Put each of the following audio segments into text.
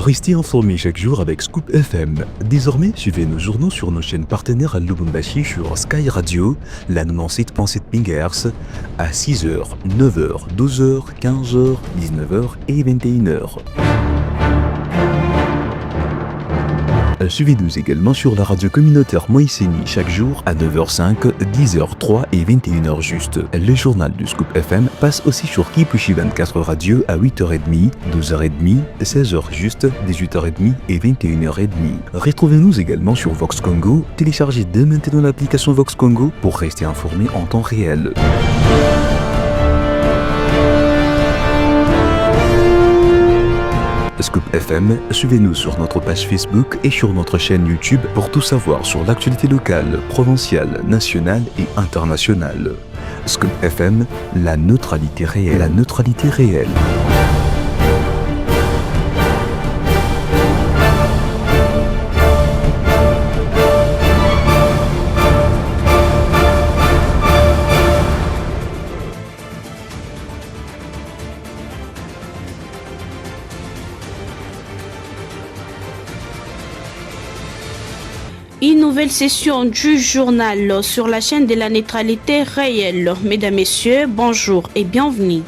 Restez informés chaque jour avec Scoop FM. Désormais, suivez nos journaux sur nos chaînes partenaires à Lubumbashi sur Sky Radio, la 97.7 MHz, à 6h, 9h, 12h, 15h, 19h et 21h. Suivez-nous également sur la radio communautaire Moïseni chaque jour à 9h05, 10h03 et 21h juste. Le journal du Scoop FM passe aussi sur Kipushi 24 Radio à 8h30, 12h30, 16h juste, 18h30 et 21h30. Retrouvez-nous également sur Vox Congo. Téléchargez dès maintenant l'application Vox Congo pour rester informé en temps réel. Scoop FM, suivez-nous sur notre page Facebook et sur notre chaîne YouTube pour tout savoir sur l'actualité locale, provinciale, nationale et internationale. Scoop FM, la neutralité réelle. La neutralité réelle. Une nouvelle session du journal sur la chaîne de la neutralité réelle. Mesdames, Messieurs, bonjour et bienvenue.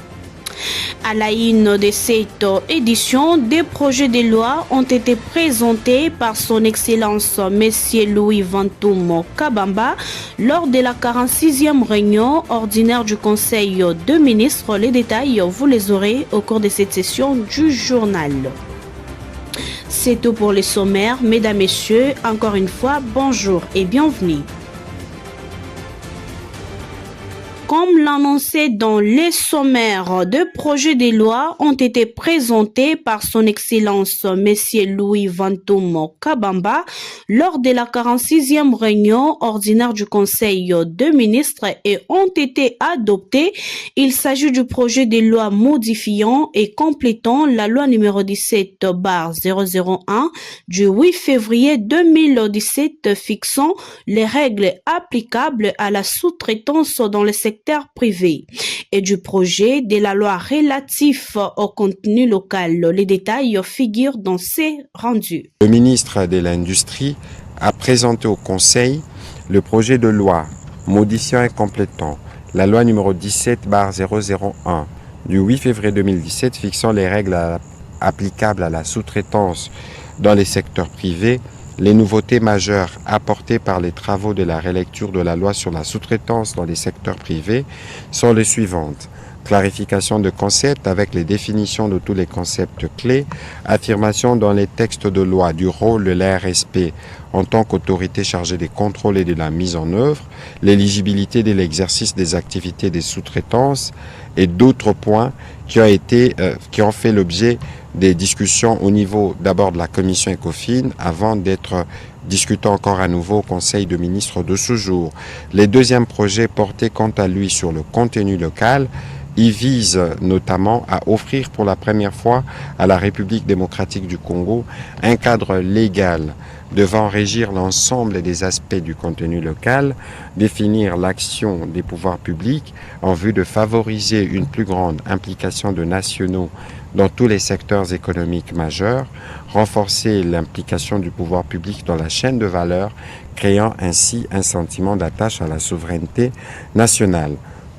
À la une de cette édition, des projets de loi ont été présentés par son Excellence Monsieur Louis Vantoum Kabamba lors de la 46e réunion ordinaire du Conseil de ministres. Les détails, vous les aurez au cours de cette session du journal. C'est tout pour les sommaires. Mesdames, Messieurs, encore une fois, bonjour et bienvenue. Comme l'annonçait dans les sommaires, deux projets de loi ont été présentés par son Excellence Monsieur Louis Vantoum Kabamba lors de la 46e réunion ordinaire du Conseil de ministres et ont été adoptés. Il s'agit du projet de loi modifiant et complétant la loi numéro 17/001 du 8 février 2017 fixant les règles applicables à la sous-traitance dans le secteur privé et du projet de la loi relatif au contenu local. Les détails figurent dans ces rendus. Le ministre de l'Industrie a présenté au Conseil le projet de loi modifiant et complétant la loi numéro 17/001 du 8 février 2017 fixant les règles applicables à la sous-traitance dans les secteurs privés. Les nouveautés majeures apportées par les travaux de la relecture de la loi sur la sous-traitance dans les secteurs privés sont les suivantes. Clarification de concepts avec les définitions de tous les concepts clés, affirmation dans les textes de loi du rôle de l'ARSP en tant qu'autorité chargée des contrôles et de la mise en œuvre, l'éligibilité de l'exercice des activités des sous-traitances et d'autres points qui ont fait l'objet des discussions au niveau d'abord de la commission ECOFIN avant d'être discuté encore à nouveau au Conseil de ministres de ce jour. Les deuxièmes projets portés quant à lui sur le contenu local, il vise notamment à offrir pour la première fois à la République démocratique du Congo un cadre légal devant régir l'ensemble des aspects du contenu local, définir l'action des pouvoirs publics en vue de favoriser une plus grande implication de nationaux dans tous les secteurs économiques majeurs, renforcer l'implication du pouvoir public dans la chaîne de valeur, créant ainsi un sentiment d'attache à la souveraineté nationale.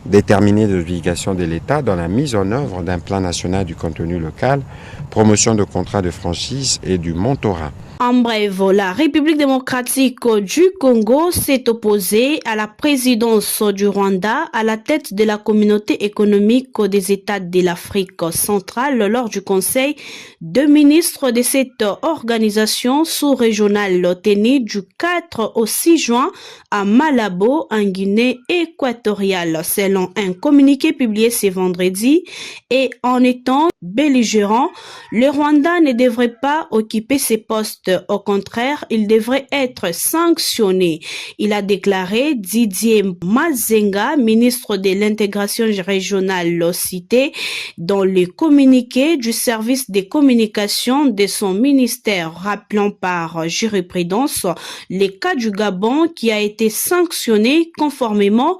Déterminer les obligations de l'État dans la mise en œuvre d'un plan national du contenu local, promotion de contrats de franchise et du mentorat. En bref, la République démocratique du Congo s'est opposée à la présidence du Rwanda à la tête de la communauté économique des États de l'Afrique centrale lors du Conseil de ministres de cette organisation sous-régionale tenu du 4 au 6 juin à Malabo, en Guinée équatoriale, selon un communiqué publié ce vendredi. Et en étant belligérant, le Rwanda ne devrait pas occuper ces postes. Au contraire, il devrait être sanctionné. Il a déclaré Didier Mazenga, ministre de l'intégration régionale cité, dans le communiqué du service de communication de son ministère, rappelant par jurisprudence le cas du Gabon qui a été sanctionné conformément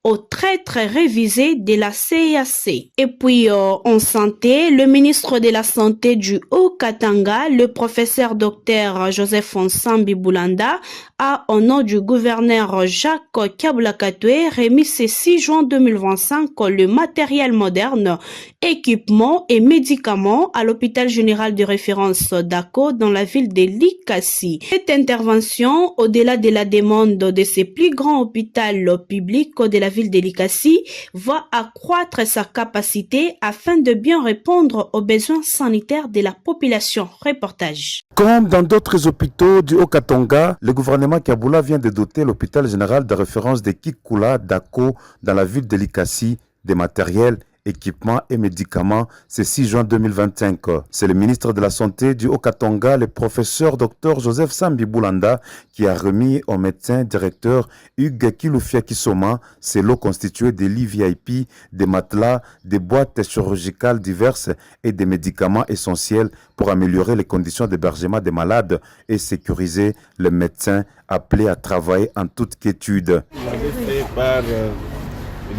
au traître révisé de la CAC. Et puis en santé, le ministre de la Santé du Haut-Katanga, le professeur Dr Joseph Nsambi Boulanda, a au nom du gouverneur Jacques Kabulakatwe remis ce 6 juin 2025 le matériel moderne, équipements et médicaments à l'hôpital général de référence d'Ako dans la ville de Likasi. Cette intervention, au-delà de la demande de ce plus grand hôpital public de la ville de Likasi, va accroître sa capacité afin de bien répondre aux besoins sanitaires de la population. Reportage. Comme dans d'autres hôpitaux du Haut-Katanga, le gouvernement Kabula vient de doter l'hôpital général de référence de Kikula d'Ako dans la ville de Likasi des matériels, équipements et médicaments ce 6 juin 2025. C'est le ministre de la Santé du Haut-Katanga, le professeur Dr Joseph Nsambi Boulanda, qui a remis au médecin directeur Hugues Kilufia Kisoma ces lots constitués de lits VIP, des matelas, des boîtes chirurgicales diverses et des médicaments essentiels pour améliorer les conditions d'hébergement des malades et sécuriser les médecins appelés à travailler en toute quiétude.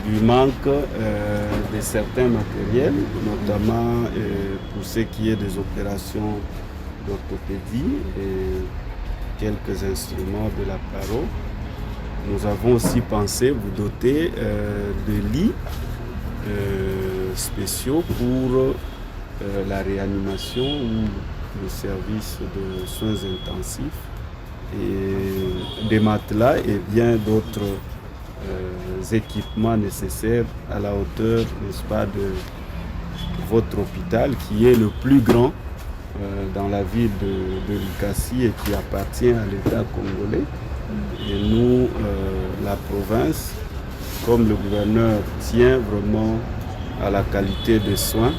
Du manque de certains matériels, notamment pour ce qui est des opérations d'orthopédie et quelques instruments de la paro. Nous avons aussi pensé vous doter de lits spéciaux pour la réanimation ou le service de soins intensifs et des matelas et bien d'autres équipements nécessaires à la hauteur, n'est-ce pas, de votre hôpital qui est le plus grand dans la ville de Likasi et qui appartient à l'État congolais. Et nous, la province, comme le gouverneur tient vraiment à la qualité des soins,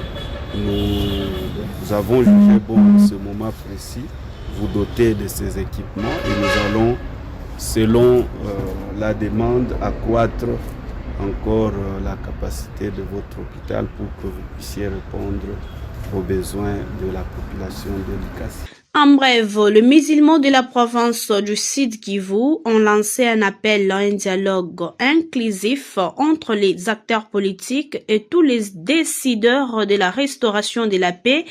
nous avons jugé bon à ce moment précis vous doter de ces équipements et nous allons, selon la demande, accroître encore la capacité de votre hôpital pour que vous puissiez répondre aux besoins de la population de Likasi. En bref, les musulmans de la province du Sud Kivu ont lancé un appel à un dialogue inclusif entre les acteurs politiques et tous les décideurs de la restauration de la paix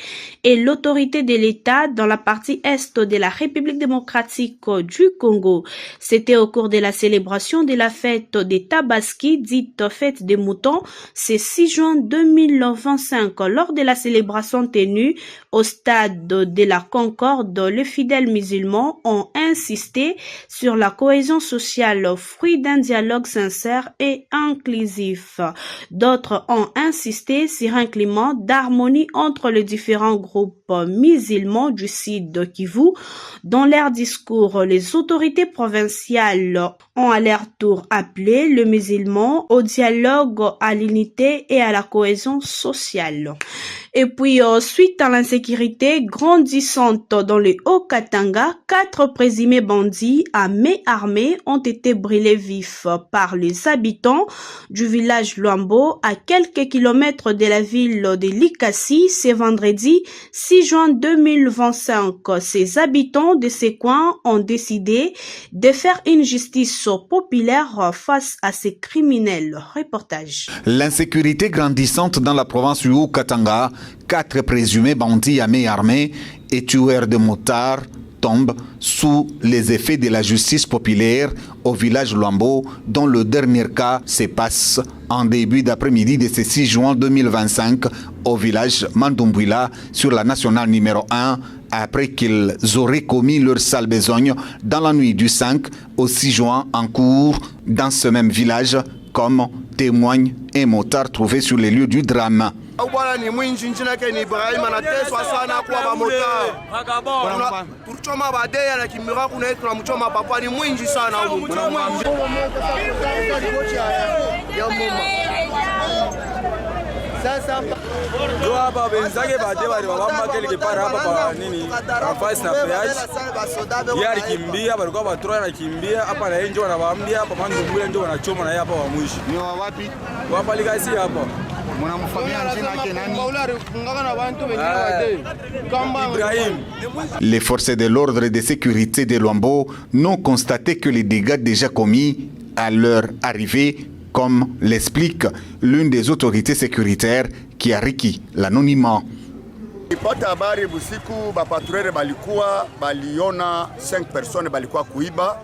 et l'autorité de l'État dans la partie est de la République démocratique du Congo. C'était au cours de la célébration de la fête des Tabaski, dite fête des moutons, ce 6 juin 2025. Lors de la célébration tenue au stade de la Concorde, les fidèles musulmans ont insisté sur la cohésion sociale, fruit d'un dialogue sincère et inclusif. D'autres ont insisté sur un climat d'harmonie entre les différents groupes musulmans du Sud Kivu. Dans leur discours, les autorités provinciales ont à leur tour appelé les musulmans au dialogue, à l'unité et à la cohésion sociale. Et puis, suite à l'insécurité grandissante dans le Haut-Katanga, 4 présumés bandits à main armée ont été brûlés vifs par les habitants du village Luambo à quelques kilomètres de la ville de Likasi ce vendredi 6 juin 2025. Ces habitants de ces coins ont décidé de faire une justice populaire face à ces criminels. Reportage. L'insécurité grandissante dans la province du Haut-Katanga, 4 présumés bandits à main armée et tueurs de motards tombent sous les effets de la justice populaire au village Luambo, dont le dernier cas se passe en début d'après-midi de ce 6 juin 2025 au village Mandumbuila sur la nationale numéro 1, après qu'ils auraient commis leur sale besogne dans la nuit du 5 au 6 juin en cours dans ce même village, comme témoigne un motard trouvé sur les lieux du drame. Les forces de l'ordre et de sécurité de Luambo n'ont constaté que les dégâts déjà commis à leur arrivée comme l'explique l'une des autorités sécuritaires qui a requis l'anonymat. Ipata habari busiku bapatrouille baliona 5 personnes balikuwa kuiba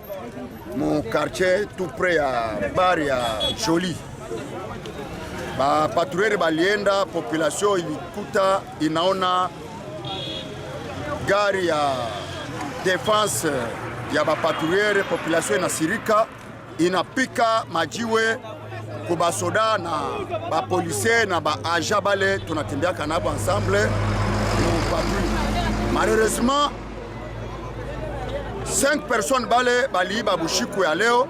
mon quartier tout près à bar ya Joli. Bapatrouille balienda, population ilikuta inaona gari ya defense ya bapatrouille, population inasirika inapika majiwe kubasoda na bapolisier na baaja bale tunatembea kanabo ensemble. Malheureusement 5 personnes baliiba bushiku ya leo,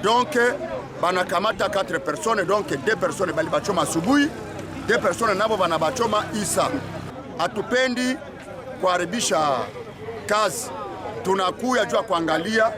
donc banakamata 4 personnes, donc 2 personnes bali bachoma asubuhi, 2 personnes nabo banabachoma isa. Hatupendi kuharibisha kazi, tunakuya jua kuangalia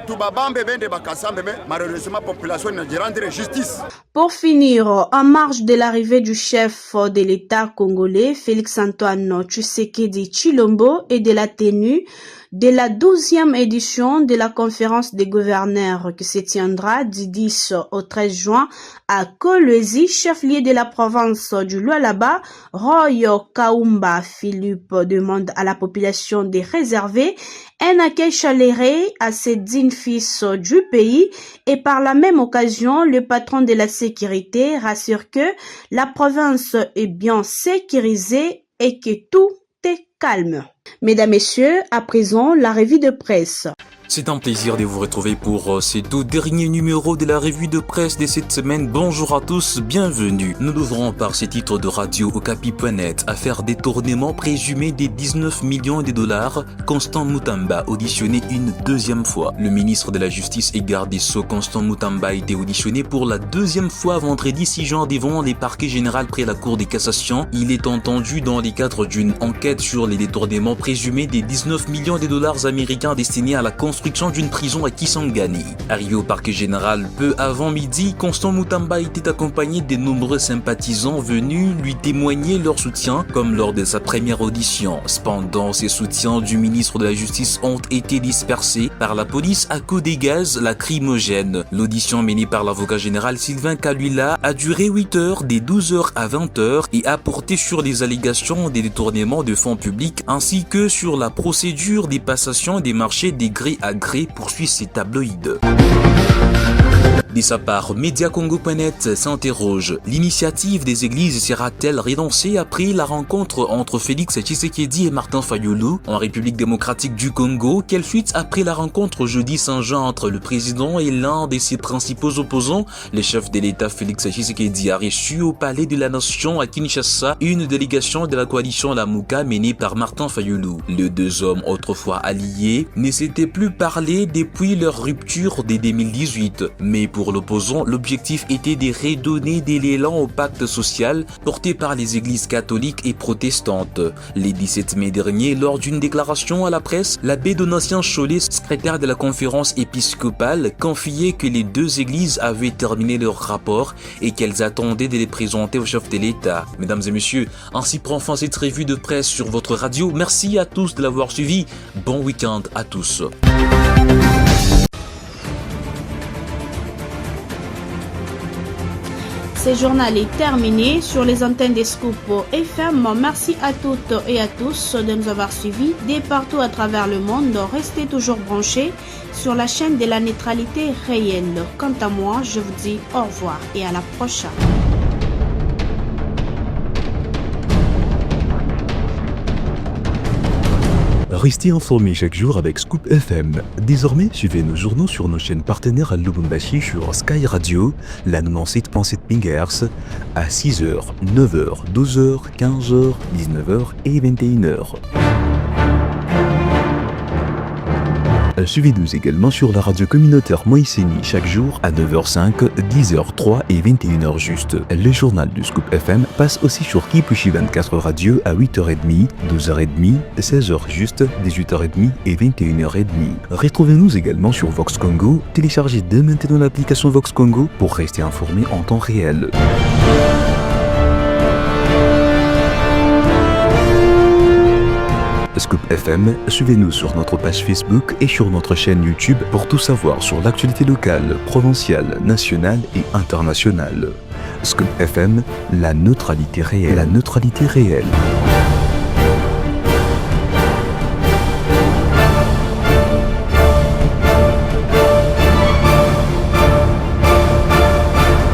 tubabambe bende bakasambe, malheureusement population n'a rendre justice. Pour finir, en marge de l'arrivée du chef de l'État congolais, Félix-Antoine Tshisekedi Tshilombo, et de la tenue de la 12e édition de la conférence des gouverneurs qui se tiendra du 10 au 13 juin à Kolwezi, chef-lieu de la province du Lualaba, Royo Kaumba Philippe demande à la population de réserver un accueil chaleureux à ces dignes fils du pays, et par la même occasion, le patron de la sécurité rassure que la province est bien sécurisée et que tout est calme. Mesdames, Messieurs, à présent, la revue de presse. C'est un plaisir de vous retrouver pour ces 2 derniers numéros de la revue de presse de cette semaine. Bonjour à tous, bienvenue. Nous ouvrons par ces titres de radio Okapi.net. Affaire détournement présumé des 19 millions de dollars. Constant Mutamba auditionné une 2e fois. Le ministre de la Justice et garde des Sceaux Constant Mutamba a été auditionné pour la 2e fois vendredi 6 juin devant les parquets généraux près la Cour des cassations. Il est entendu dans le cadre d'une enquête sur les détournements présumés des 19 millions de dollars américains destinés à la construction d'une prison à Kisangani. Arrivé au parquet général peu avant midi, Constant Mutamba était accompagné de nombreux sympathisants venus lui témoigner leur soutien, comme lors de sa première audition. Cependant, ces soutiens du ministre de la Justice ont été dispersés par la police à coups de gaz lacrymogènes. L'audition menée par l'avocat général Sylvain Kalula a duré 8 heures, de 12h à 20h, et a porté sur les allégations des détournements de fonds publics ainsi que sur la procédure des passations des marchés des gré à gré, poursuit ces tabloïds. De sa part, Mediacongo.net s'interroge. L'initiative des églises sera-t-elle relancée après la rencontre entre Félix Tshisekedi et Martin Fayulu en République démocratique du Congo? Quelle suite après la rencontre jeudi Saint-Jean entre le président et l'un de ses principaux opposants? Le chef de l'État Félix Tshisekedi a reçu au Palais de la Nation à Kinshasa une délégation de la coalition Lamuka menée par Martin Fayulu. Les 2 hommes autrefois alliés ne s'étaient plus parlé depuis leur rupture de 2018, mais pour l'opposant, l'objectif était de redonner de l'élan au pacte social porté par les églises catholiques et protestantes. Le 17 mai dernier, lors d'une déclaration à la presse, l'abbé Donatien Cholet, secrétaire de la conférence épiscopale, confiait que les 2 églises avaient terminé leur rapport et qu'elles attendaient de les présenter au chef de l'État. Mesdames et messieurs, ainsi prend fin cette revue de presse sur votre radio. Merci à tous de l'avoir suivi. Bon week-end à tous. Ce journal est terminé sur les antennes des Scoop FM. Merci à toutes et à tous de nous avoir suivis de partout à travers le monde. Restez toujours branchés sur la chaîne de la neutralité réelle. Quant à moi, je vous dis au revoir et à la prochaine. Restez informés chaque jour avec Scoop FM. Désormais, suivez nos journaux sur nos chaînes partenaires à Lubumbashi sur Sky Radio, la 97.7 MHz, à 6h, 9h, 12h, 15h, 19h et 21h. Suivez-nous également sur la radio communautaire Moïseni chaque jour à 9h05, 10h03 et 21h juste. Le journal du Scoop FM passe aussi sur Kipushi 24 Radio à 8h30, 12h30, 16h juste, 18h30 et 21h30. Retrouvez-nous également sur Vox Congo. Téléchargez dès maintenant l'application Vox Congo pour rester informé en temps réel. Scoop FM, suivez-nous sur notre page Facebook et sur notre chaîne YouTube pour tout savoir sur l'actualité locale, provinciale, nationale et internationale. Scoop FM, la neutralité réelle. La neutralité réelle.